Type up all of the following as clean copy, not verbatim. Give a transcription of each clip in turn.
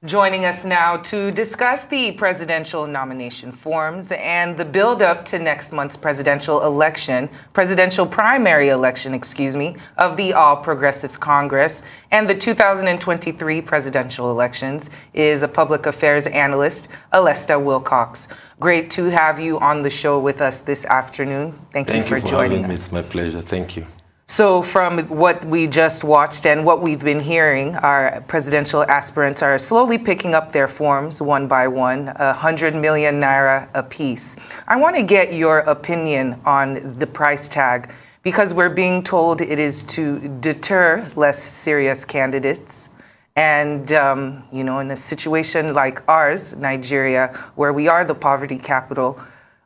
Joining us now to discuss the presidential nomination forms and the build-up to next month's presidential primary election, of the All Progressives Congress and the 2023 presidential elections is a public affairs analyst, Alesta Wilcox. Great to have you on the show with us this afternoon. Thank you for joining us. It's my pleasure. Thank you. So from what we just watched and what we've been hearing, our presidential aspirants are slowly picking up their forms one by one, 100 million naira apiece. I want to get your opinion on the price tag because we're being told it is to deter less serious candidates. And, in a situation like ours, Nigeria, where we are the poverty capital,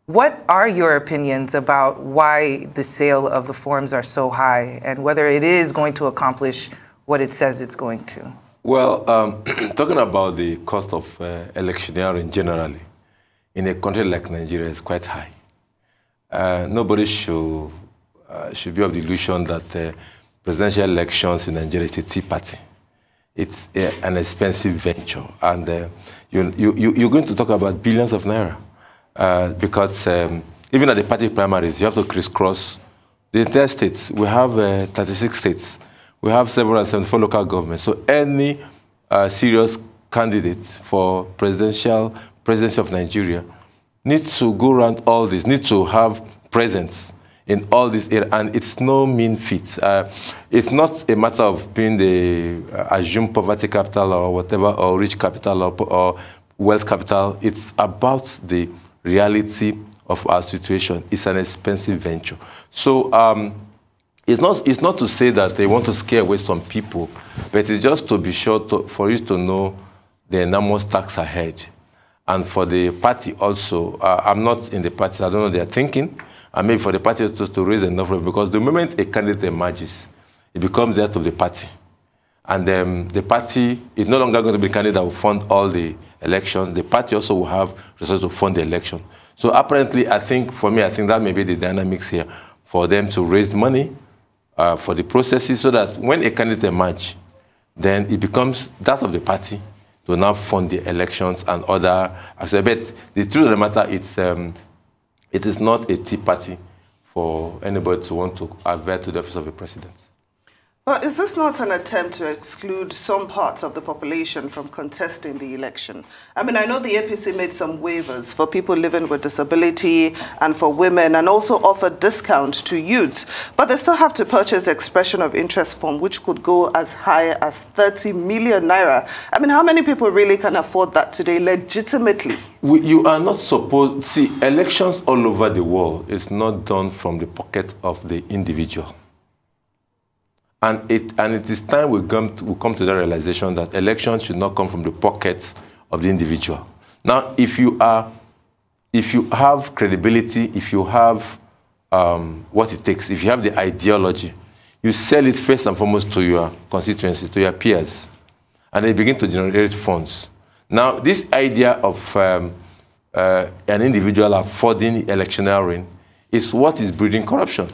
what are your opinions about why the sale of the forms are so high and whether it is going to accomplish what it says it's going to? Well, talking about the cost of electioneering generally, in a country like Nigeria is quite high. Nobody should be of the illusion that presidential elections in Nigeria is a tea party. It's an expensive venture, and you're going to talk about billions of naira. Because even at the party primaries, you have to crisscross the entire states. We have 36 states. We have 774 local governments. So any serious candidates for presidency of Nigeria needs to go around all this, needs to have presence in all this area. And it's no mean feat. It's not a matter of being the assumed poverty capital or whatever, or rich capital or wealth capital. It's about the reality of our situation. Is an expensive venture. So it's not to say that they want to scare away some people, but it's just to be sure for you to know the enormous tax ahead. And for the party also, I'm not in the party, I don't know what they're thinking, and maybe for the party to raise enough revenue, because the moment a candidate emerges, it becomes the head of the party. And the party is no longer going to be a candidate that will fund all the elections. The party also will have resources to fund the election. So apparently, I think that may be the dynamics here for them to raise money for the processes so that when a candidate emerges, then it becomes that of the party to now fund the elections and other aspects. But the truth of the matter, it is not a tea party for anybody to want to advert to the office of a president. But is this not an attempt to exclude some parts of the population from contesting the election? I mean, I know the APC made some waivers for people living with disability and for women, and also offered discount to youths, but they still have to purchase the expression of interest form, which could go as high as 30 million naira. I mean, how many people really can afford that today legitimately? You are not supposed... See, elections all over the world is not done from the pocket of the individual. And it is time we come to the realization that elections should not come from the pockets of the individual. Now, if you have credibility, if you have what it takes, if you have the ideology, you sell it first and foremost to your constituency, to your peers, and they begin to generate funds. Now, this idea of an individual affording electioneering is what is breeding corruption.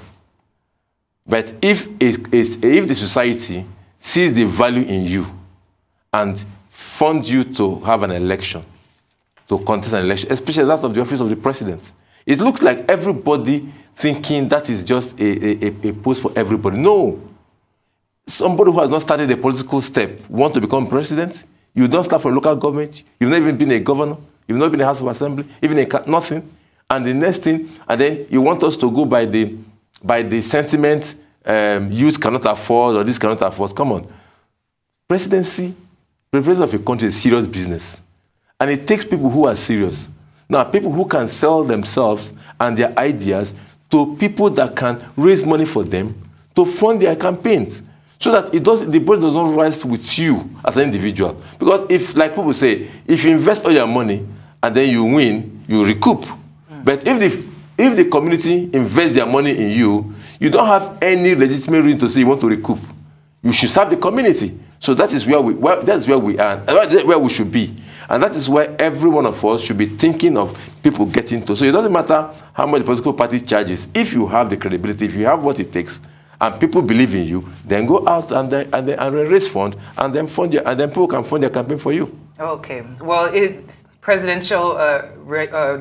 But if the society sees the value in you and funds you to have an election, to contest an election, especially that of the office of the president, it looks like everybody thinking that is just a post for everybody. No. Somebody who has not started a political step want to become president. You don't start from local government. You've not even been a governor. You've not been a House of Assembly, even nothing. And the next thing, and then you want us to go by the sentiment, youth cannot afford or this cannot afford. Come on. The president of a country is serious business. And it takes people who are serious. Now, people who can sell themselves and their ideas to people that can raise money for them to fund their campaigns. So that the body does not rise with you as an individual. Because if, like people say, if you invest all your money and then you win, you recoup. But if the community invests their money in you, you don't have any legitimate reason to say you want to recoup. You should serve the community. So that is where we are, that's where we should be. And that is where every one of us should be thinking of people getting to. So it doesn't matter how much the political party charges. If you have the credibility, if you have what it takes, and people believe in you, then go out and raise funds, and then people can fund their campaign for you. Okay. Well, the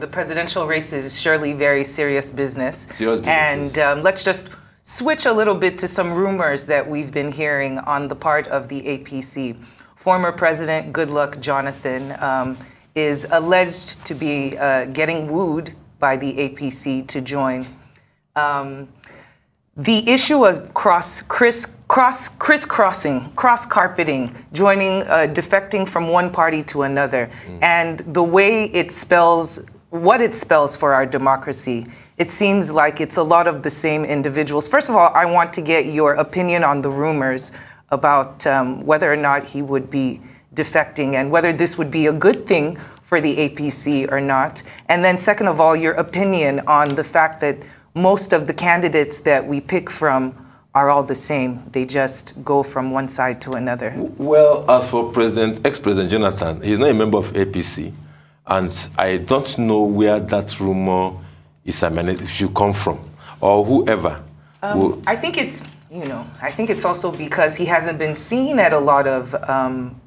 presidential race is surely very serious business. And let's just switch a little bit to some rumors that we've been hearing on the part of the APC. Former President Goodluck Jonathan is alleged to be getting wooed by the APC to join. The issue of crisscrossing, cross-carpeting, joining, defecting from one party to another, and the way it spells, what it spells for our democracy, it seems like it's a lot of the same individuals. First of all, I want to get your opinion on the rumors about whether or not he would be defecting and whether this would be a good thing for the APC or not. And then second of all, your opinion on the fact that most of the candidates that we pick from are all the same. They just go from one side to another. Well, as for ex-President Jonathan, he's not a member of APC, and I don't know where that rumor should come from, or whoever. I think it's, I think it's also because he hasn't been seen at a lot of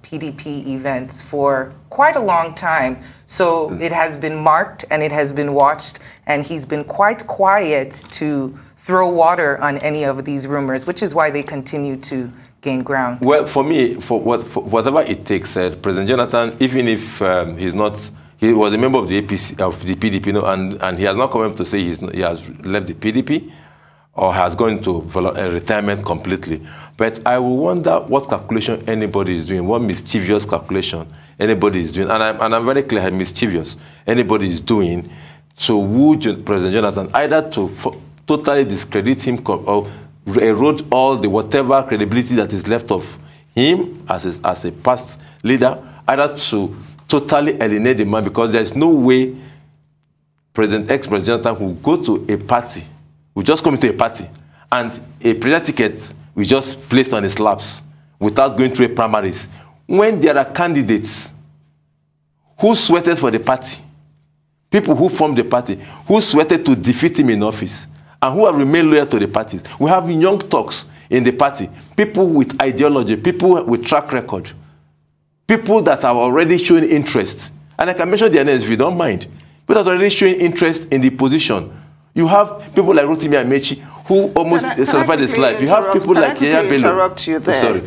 PDP events for quite a long time. So it has been marked and it has been watched, and he's been quite quiet to throw water on any of these rumors, which is why they continue to gain ground. Well, for me, for whatever it takes, President Jonathan, even if he was a member of the APC, of the PDP, and he has not come up to say he has left the PDP or has gone to retirement completely. But I will wonder what calculation anybody is doing, what mischievous calculation anybody is doing, and I'm very clear how mischievous anybody is doing to woo President Jonathan, either to totally discredit him or erode all the whatever credibility that is left of him as a past leader, either to totally alienate the man, because there's no way ex-President Jonathan will go to a party, will just come into a party, and a presidential ticket will just placed on his laps without going through a primaries, when there are candidates who sweated for the party, people who formed the party, who sweated to defeat him in office, and who have remained loyal to the parties. We have young talks in the party, people with ideology, people with track record, people that are already showing interest. And I can mention their names if you don't mind. People that are already showing interest in the position. You have people like Rotimi Amechi, who almost survived his life. You have people like Yaya Bello. Interrupt you there. Sorry.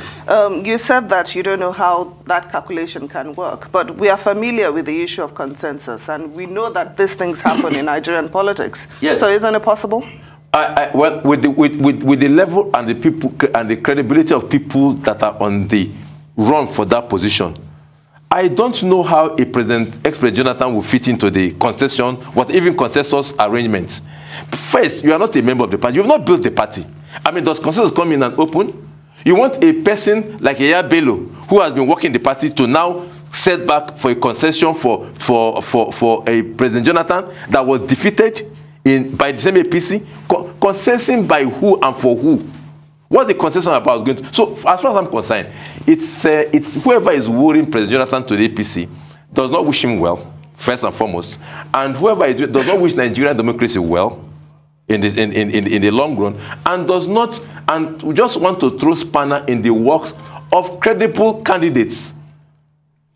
You said that you don't know how that calculation can work, but we are familiar with the issue of consensus, and we know that these things happen in Nigerian politics. Yes. So isn't it possible? Well, with the level and the people and the credibility of people that are on the run for that position, I don't know how ex-President Jonathan will fit into the concession, even consensus arrangements. First, you are not a member of the party. You have not built the party. I mean, does consensus come in and open? You want a person like Yaya Bello, who has been working the party, to now set back for a concession for a President Jonathan that was defeated by the same APC? Consenting by who and for who? What's the concession about? So, as far as I'm concerned, it's whoever is wooing President Jonathan to the APC does not wish him well, first and foremost, and whoever does not wish Nigerian democracy well in the long run, and just want to throw spanner in the works of credible candidates,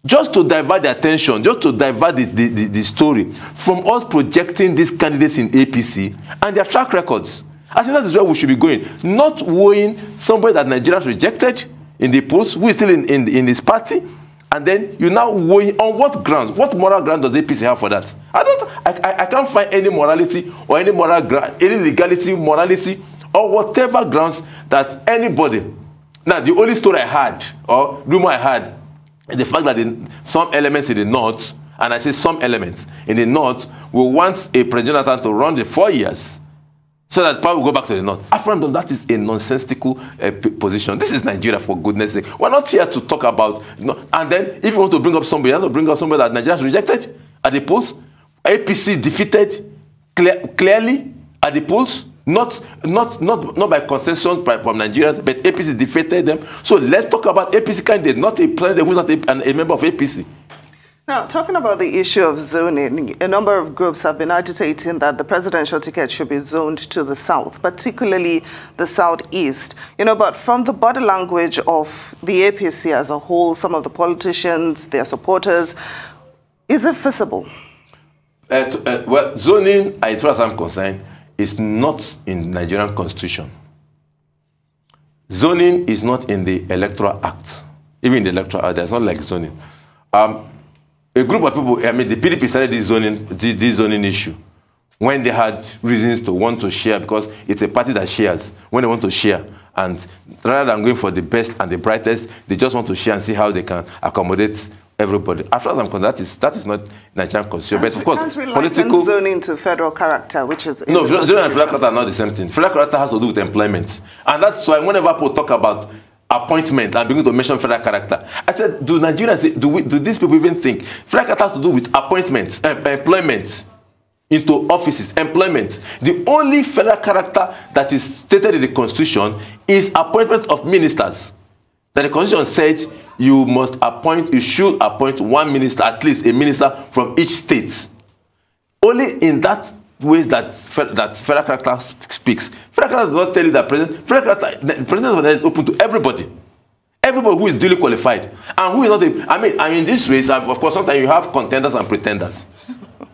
just to divert the attention, just to divert the story from us projecting these candidates in APC and their track records. I think that is where we should be going, not wooing somebody that Nigerians rejected in the polls, who is still in this party, and then you now wooing on what grounds? What moral ground does APC have for that? I can't find any morality or any moral ground, any legality, morality, or whatever grounds that anybody. Now, the only story I had, or rumor I had, is the fact that some elements in the North, and I say some elements in the North, will want a President Jonathan to run the 4 years, so that power will go back to the North. Affirm that is a nonsensical position. This is Nigeria, for goodness sake. We're not here to talk about, and then if you want to bring up somebody, you have to bring up somebody that Nigerians rejected at the polls. APC defeated clearly at the polls, not by consensus from Nigerians, but APC defeated them. So let's talk about APC candidate, not a president who's not a member of APC. Now, talking about the issue of zoning, a number of groups have been agitating that the presidential ticket should be zoned to the south, particularly the southeast. But from the body language of the APC as a whole, some of the politicians, their supporters, is it feasible? Well, zoning, as far as I'm concerned, is not in the Nigerian constitution. Zoning is not in the Electoral Act. Even in the Electoral Act, there's not like zoning. A group of people, the PDP started this zoning issue when they had reasons to want to share, because it's a party that shares when they want to share. And rather than going for the best and the brightest, they just want to share and see how they can accommodate everybody. As far as I'm concerned, that is not Nigerian constitution. But of course, political zoning to federal character, which is no, zoning and federal character are not the same thing. Federal character has to do with employment, and that's why whenever people talk about appointment and begin to mention federal character, I said, do Nigerians, do these people even think federal character has to do with appointments, employment into offices, employment? The only federal character that is stated in the constitution is appointment of ministers. That the constitution says you should appoint one minister, at least a minister from each state. Only in that ways that federal character speaks. Federal character does not tell you that the president is open to everybody. Everybody who is duly qualified. And who is not I mean, in this race, of course, sometimes you have contenders and pretenders.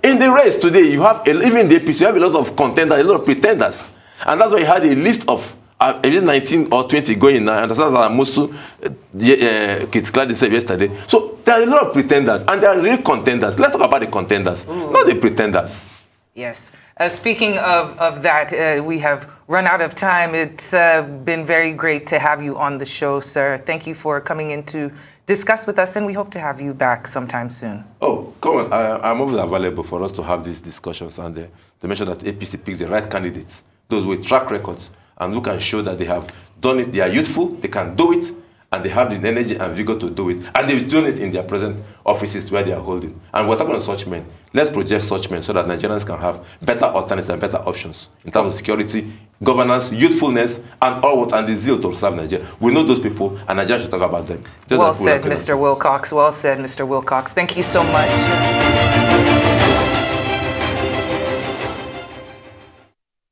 In the race today, you have, even in the APC, you have a lot of contenders, a lot of pretenders. And that's why you had a list of 19 or 20 going now, and that's what Musu Kids Glad said yesterday. So there are a lot of pretenders, and there are real contenders. Let's talk about the contenders, not the pretenders. Yes. Speaking of that, we have run out of time. It's been very great to have you on the show, sir. Thank you for coming in to discuss with us, and we hope to have you back sometime soon. Oh, come on. I'm always available for us to have these discussions and to make sure that APC picks the right candidates, those with track records, and who can show that they have done it, they are youthful, they can do it, and they have the energy and vigor to do it. And they've done it in their present offices where they are holding. And we're talking on such men. Let's project such men so that Nigerians can have better alternatives and better options in terms of security, governance, youthfulness, and the zeal to serve Nigeria. We know those people, and Nigeria should talk about them. Well said, Mr. Wilcox. Well said, Mr. Wilcox. Thank you so much.